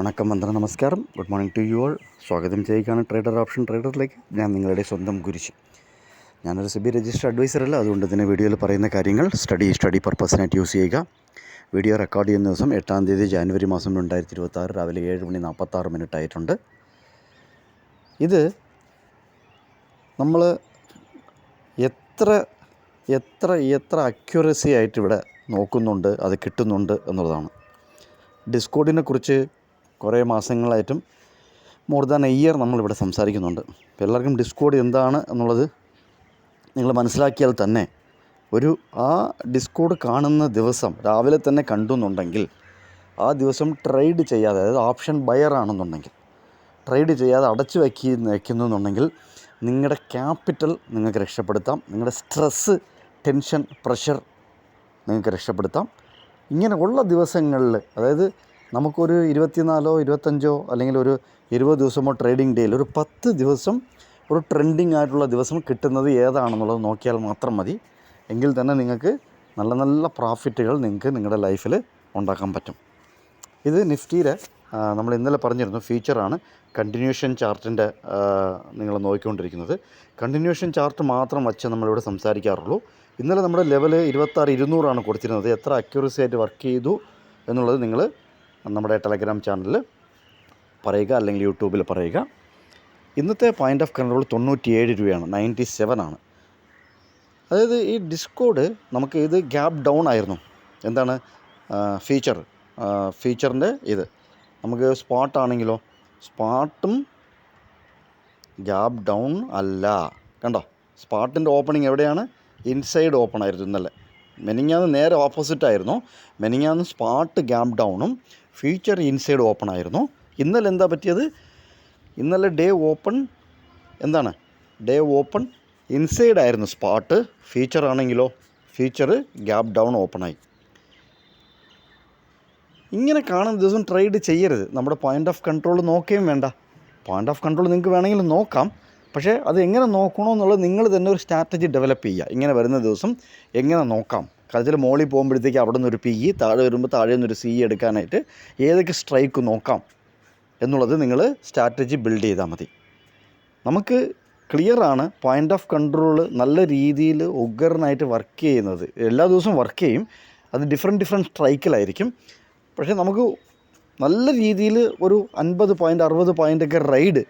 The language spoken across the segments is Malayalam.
വണക്കം, വന്ദനം, നമസ്കാരം. Good morning to you all. സ്വാഗതം ചെയ്യുകയാണ് ട്രേഡർ ഓപ്ഷൻ ട്രേഡറിലേക്ക്. ഞാൻ നിങ്ങളുടെ സ്വന്തം ഗുരുശി. ഞാനൊരു സെബി രജിസ്റ്റർഡ് അഡ്വൈസറല്ല, അതുകൊണ്ട് തന്നെ വീഡിയോയിൽ പറയുന്ന കാര്യങ്ങൾ സ്റ്റഡി പർപ്പസിനായിട്ട് യൂസ് ചെയ്യുക. വീഡിയോ റെക്കോർഡ് ചെയ്യുന്ന ദിവസം 8 തീയതി ജാനുവരി മാസം 2026 രാവിലെ 7:46 ആയിട്ടുണ്ട്. ഇത് നമ്മൾ എത്ര അക്യുറസി ആയിട്ട് ഇവിടെ നോക്കുന്നുണ്ട്, അത് കിട്ടുന്നുണ്ട് എന്നുള്ളതാണ്. ഡിസ്കോഡിനെ കുറിച്ച് കുറേ മാസങ്ങളായിട്ടും മോർ ദാൻ എ ഇയർ നമ്മളിവിടെ സംസാരിക്കുന്നുണ്ട്. അപ്പോൾ എല്ലാവർക്കും ഡിസ്കോഡ് എന്താണ് എന്നുള്ളത് നിങ്ങൾ മനസ്സിലാക്കിയാൽ തന്നെ ആ ഡിസ്കോഡ് കാണുന്ന ദിവസം രാവിലെ തന്നെ കണ്ടുന്നുണ്ടെങ്കിൽ ആ ദിവസം ട്രേഡ് ചെയ്യാതെ, അതായത് ഓപ്ഷൻ ബയർ ആണെന്നുണ്ടെങ്കിൽ ട്രേഡ് ചെയ്യാതെ അടച്ചു വയ്ക്കുന്നുണ്ടെങ്കിൽ നിങ്ങളുടെ ക്യാപിറ്റൽ നിങ്ങൾക്ക് രക്ഷപ്പെടുത്താം. നിങ്ങളുടെ സ്ട്രെസ്സ്, ടെൻഷൻ, പ്രഷർ നിങ്ങൾക്ക് രക്ഷപ്പെടുത്താം. ഇങ്ങനെ ഉള്ള ദിവസങ്ങളിൽ, അതായത് നമുക്കൊരു 24 25 അല്ലെങ്കിൽ ഒരു 20 ദിവസമോ ട്രേഡിംഗ് ഡേയിൽ ഒരു 10 ദിവസം ഒരു ട്രെൻഡിങ് ആയിട്ടുള്ള ദിവസം കിട്ടുന്നത് ഏതാണെന്നുള്ളത് നോക്കിയാൽ മാത്രം മതി. എങ്കിൽ തന്നെ നിങ്ങൾക്ക് നല്ല നല്ല പ്രോഫിറ്റുകൾ നിങ്ങൾക്ക് നിങ്ങളുടെ ലൈഫിൽ ഉണ്ടാക്കാൻ പറ്റും. ഇത് നിഫ്റ്റിയിലെ നമ്മൾ ഇന്നലെ പറഞ്ഞിരുന്നു ഫീച്ചറാണ്. കണ്ടിന്യൂഷൻ ചാർട്ടിൻ്റെ നിങ്ങൾ നോക്കിക്കൊണ്ടിരിക്കുന്നത്. കണ്ടിന്യൂഷൻ ചാർട്ട് മാത്രം വച്ച് നമ്മളിവിടെ സംസാരിക്കാറുള്ളൂ. ഇന്നലെ നമ്മുടെ ലെവൽ 26,200 കൊടുത്തിരുന്നത്. എത്ര അക്യൂറസി ആയിട്ട് വർക്ക് ചെയ്തു എന്നുള്ളത് നിങ്ങൾ നമ്മുടെ ടെലഗ്രാം ചാനലിൽ പറയുക, അല്ലെങ്കിൽ യൂട്യൂബിൽ പറയുക. ഇന്നത്തെ പോയിൻ്റ് ഓഫ് കൺട്രോൾ 97 രൂപയാണ്, 97 ആണ്. അതായത് ഈ ഡിസ്കോഡ് നമുക്ക് ഇത് ഗ്യാപ്പ് ഡൗൺ ആയിരുന്നു. എന്താണ് ഫീച്ചറിൻ്റെ ഇത് നമുക്ക് സ്പോട്ടാണെങ്കിലോ, സ്പോട്ടും ഗ്യാപ്പ് ഡൗൺ അല്ല. കണ്ടോ, സ്പോട്ടിൻ്റെ ഓപ്പണിംഗ് എവിടെയാണ്? ഇൻസൈഡ് ഓപ്പൺ ആയിരുന്നു ഇന്നലെ. മെനിങ്ങാന്ന് നേരെ ഓപ്പോസിറ്റായിരുന്നു. മെനിങ്ങാന്ന് സ്പോട്ട് ഗ്യാപ്പ് ഡൗണും ഫ്യൂച്ചർ ഇൻസൈഡ് ഓപ്പൺ ആയിരുന്നു. ഇന്നലെ എന്താ പറ്റിയത്? ഇന്നലെ ഡേ ഓപ്പൺ ഇൻസൈഡ് ആയിരുന്നു സ്പോട്ട്. ഫ്യൂച്ചർ ആണെങ്കിലോ, ഫ്യൂച്ചർ ഗ്യാപ്പ് ഡൗൺ ഓപ്പണായി. ഇങ്ങനെ കാണുന്ന ദിവസം ട്രേഡ് ചെയ്യരുത്. നമ്മുടെ പോയിൻ്റ് ഓഫ് കൺട്രോൾ നോക്കുകയും വേണ്ട. പോയിൻ്റ് ഓഫ് കൺട്രോൾ നിങ്ങൾക്ക് വേണമെങ്കിൽ നോക്കാം, പക്ഷേ അത് എങ്ങനെ നോക്കണമെന്നുള്ളത് നിങ്ങൾ തന്നെ ഒരു സ്ട്രാറ്റജി ഡെവലപ്പ് ചെയ്യുക. ഇങ്ങനെ വരുന്ന ദിവസം എങ്ങനെ നോക്കാം, കളത്തിൽ മോളിൽ പോകുമ്പോഴത്തേക്ക് അവിടെ നിന്നൊരു പി ഇ, താഴെ വരുമ്പോൾ താഴെ നിന്നൊരു സി എടുക്കാനായിട്ട് ഏതൊക്കെ സ്ട്രൈക്ക് നോക്കാം എന്നുള്ളത് നിങ്ങൾ സ്ട്രാറ്റജി ബിൽഡ് ചെയ്താൽ മതി. നമുക്ക് ക്ലിയറാണ് പോയിൻ്റ് ഓഫ് കൺട്രോൾ നല്ല രീതിയിൽ ഉഗ്രനായിട്ട് വർക്ക് ചെയ്യുന്നത്. എല്ലാ ദിവസവും വർക്ക് ചെയ്യും, അത് ഡിഫറെൻറ്റ് സ്ട്രൈക്കിലായിരിക്കും. പക്ഷേ നമുക്ക് നല്ല രീതിയിൽ ഒരു 50 പോയിൻ്റ് 60 പോയിൻ്റൊക്കെ റൈഡ്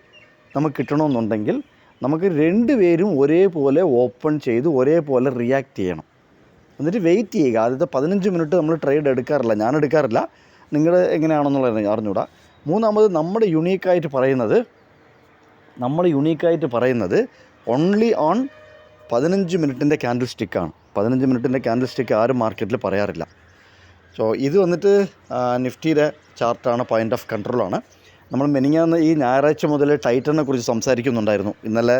നമുക്ക് കിട്ടണമെന്നുണ്ടെങ്കിൽ നമുക്ക് രണ്ടുപേരും ഒരേപോലെ ഓപ്പൺ ചെയ്ത് ഒരേപോലെ റിയാക്ട് ചെയ്യണം. എന്നിട്ട് വെയിറ്റ് ചെയ്യുക. ആദ്യത്തെ 15 മിനിറ്റ് നമ്മൾ ട്രേഡ് എടുക്കാറില്ല, ഞാൻ എടുക്കാറില്ല, നിങ്ങൾ എങ്ങനെയാണെന്നുള്ളത് അറിഞ്ഞൂടാ. മൂന്നാമത് നമ്മൾ യുണീക്കായിട്ട് പറയുന്നത് ഓൺലി ഓൺ 15 മിനിറ്റിൻ്റെ ക്യാൻഡിൽ സ്റ്റിക്കാണ്. 15 മിനിറ്റിൻ്റെ ക്യാൻഡിൽ സ്റ്റിക്ക് ആരും മാർക്കറ്റിൽ പറയാറില്ല. സോ ഇത് വന്നിട്ട് നിഫ്റ്റിയുടെ ചാർട്ടാണ്, പോയിൻ്റ് ഓഫ് കൺട്രോളാണ്. നമ്മൾ മെനിങ്ങാന്ന് ഈ ഞായറാഴ്ച മുതൽ ടൈറ്റനെ കുറിച്ച് സംസാരിക്കുന്നുണ്ടായിരുന്നു. ഇന്നലെ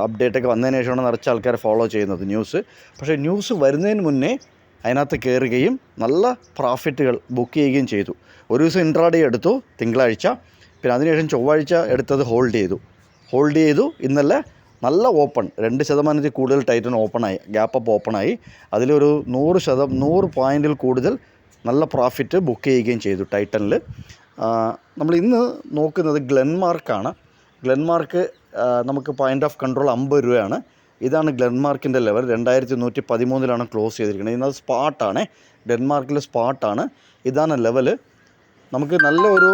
അപ്ഡേറ്റൊക്കെ വന്നതിന് ശേഷമാണ് നിറച്ച ആൾക്കാർ ഫോളോ ചെയ്യുന്നത് ന്യൂസ്. പക്ഷേ ന്യൂസ് വരുന്നതിന് മുന്നേ അതിനകത്ത് കയറുകയും നല്ല പ്രോഫിറ്റുകൾ ബുക്ക് ചെയ്യുകയും ചെയ്തു. ഒരു ദിവസം ഇൻട്രാഡേ എടുത്തു തിങ്കളാഴ്ച, പിന്നെ അതിനുശേഷം ചൊവ്വാഴ്ച എടുത്തത് ഹോൾഡ് ചെയ്തു. ഇന്നലെ നല്ല ഓപ്പൺ, 2% കൂടുതൽ ടൈറ്റൻ ഓപ്പണായി, ഗ്യാപ്പ് അപ്പ് ഓപ്പണായി. അതിലൊരു 100 പോയിൻറ്റിൽ കൂടുതൽ നല്ല പ്രോഫിറ്റ് ബുക്ക് ചെയ്യുകയും ചെയ്തു ടൈറ്റനിൽ. നമ്മൾ ഇന്ന് നോക്കുന്നത് ഗ്ലെൻമാർക്കാണ്. ഗ്ലെൻമാർക്ക് നമുക്ക് പോയിൻ്റ് ഓഫ് കൺട്രോൾ 50 രൂപയാണ്. ഇതാണ് ഗ്ലെൻമാർക്കിൻ്റെ ലെവൽ. 2113 ക്ലോസ് ചെയ്തിരിക്കുന്നത്. ഇന്നത് സ്പോട്ടാണ്, ഗ്ലെൻമാർക്കിൽ സ്പോട്ടാണ്. ഇതാണ് ലെവൽ. നമുക്ക് നല്ല ഒരു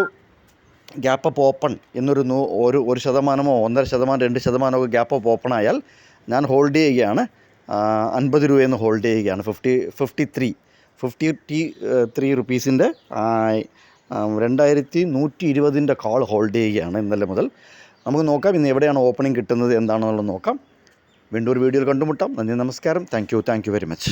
ഗ്യാപ്പ് അപ്പ് ഓപ്പൺ എന്നൊരു 1%, 1.5%, 2% ഗ്യാപ്പ് അപ്പ് ഓപ്പൺ ആയാൽ ഞാൻ ഹോൾഡ് ചെയ്യുകയാണ്. 50 രൂപയെന്ന് ഹോൾഡ് ചെയ്യുകയാണ്. 53 റുപ്പീസിൻ്റെ 2120 കോൾ ഹോൾഡ് ചെയ്യുകയാണ് ഇന്നലെ മുതൽ. നമുക്ക് നോക്കാം ഇന്ന് എവിടെയാണ് ഓപ്പണിംഗ് കിട്ടുന്നത്, എന്താണെന്നുള്ളത് നോക്കാം. വീണ്ടും ഒരു വീഡിയോയിൽ കണ്ടുമുട്ടാം. നന്ദി, നമസ്കാരം. Thank you very much.